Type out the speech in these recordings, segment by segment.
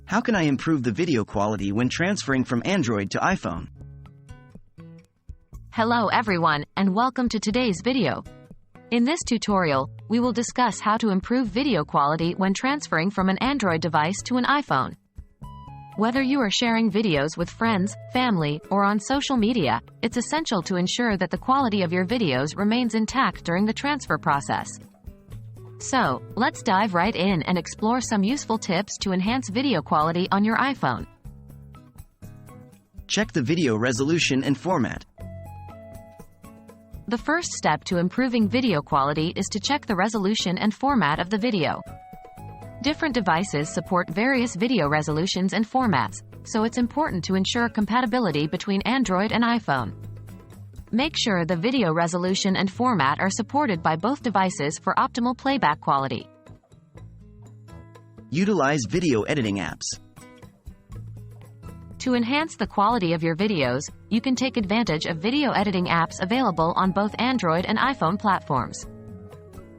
How can I improve the video quality when transferring from Android to iPhone? Hello everyone, and welcome to today's video. In this tutorial, we will discuss how to improve video quality when transferring from an Android device to an iPhone. Whether you are sharing videos with friends, family, or on social media, it's essential to ensure that the quality of your videos remains intact during the transfer process. So, let's dive right in and explore some useful tips to enhance video quality on your iPhone. Check the video resolution and format. The first step to improving video quality is to check the resolution and format of the video. Different devices support various video resolutions and formats, so it's important to ensure compatibility between Android and iPhone. Make sure the video resolution and format are supported by both devices for optimal playback quality. Utilize video editing apps. To enhance the quality of your videos, you can take advantage of video editing apps available on both Android and iPhone platforms.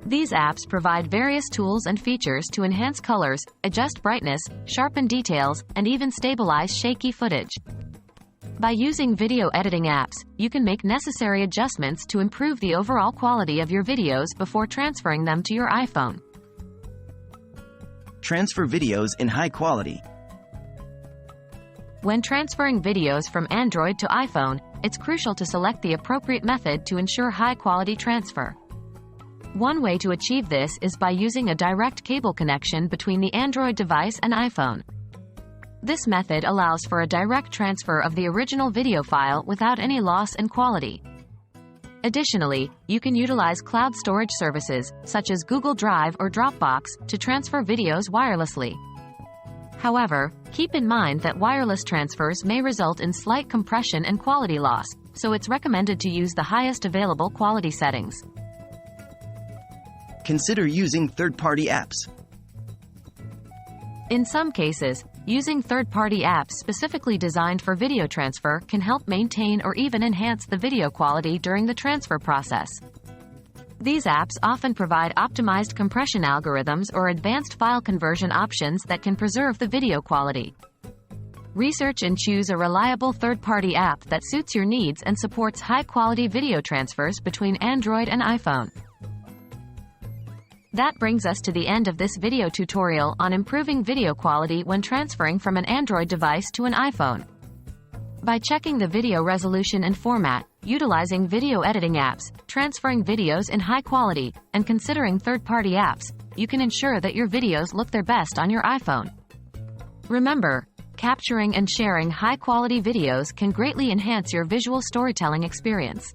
These apps provide various tools and features to enhance colors, adjust brightness, sharpen details, and even stabilize shaky footage. By using video editing apps, you can make necessary adjustments to improve the overall quality of your videos before transferring them to your iPhone. Transfer videos in high quality. When transferring videos from Android to iPhone, it's crucial to select the appropriate method to ensure high-quality transfer. One way to achieve this is by using a direct cable connection between the Android device and iPhone. This method allows for a direct transfer of the original video file without any loss in quality. Additionally, you can utilize cloud storage services, such as Google Drive or Dropbox, to transfer videos wirelessly. However, keep in mind that wireless transfers may result in slight compression and quality loss, so it's recommended to use the highest available quality settings. Consider using third-party apps. In some cases, using third-party apps specifically designed for video transfer can help maintain or even enhance the video quality during the transfer process. These apps often provide optimized compression algorithms or advanced file conversion options that can preserve the video quality. Research and choose a reliable third-party app that suits your needs and supports high-quality video transfers between Android and iPhone. That brings us to the end of this video tutorial on improving video quality when transferring from an Android device to an iPhone. By checking the video resolution and format, utilizing video editing apps, transferring videos in high quality, and considering third-party apps, you can ensure that your videos look their best on your iPhone. Remember, capturing and sharing high-quality videos can greatly enhance your visual storytelling experience.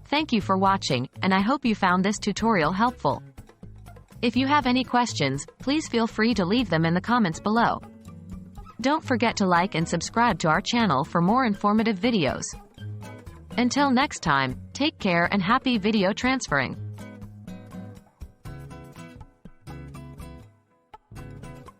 Thank you for watching, and I hope you found this tutorial helpful. If you have any questions, please feel free to leave them in the comments below. Don't forget to like and subscribe to our channel for more informative videos. Until next time, take care and happy video transferring.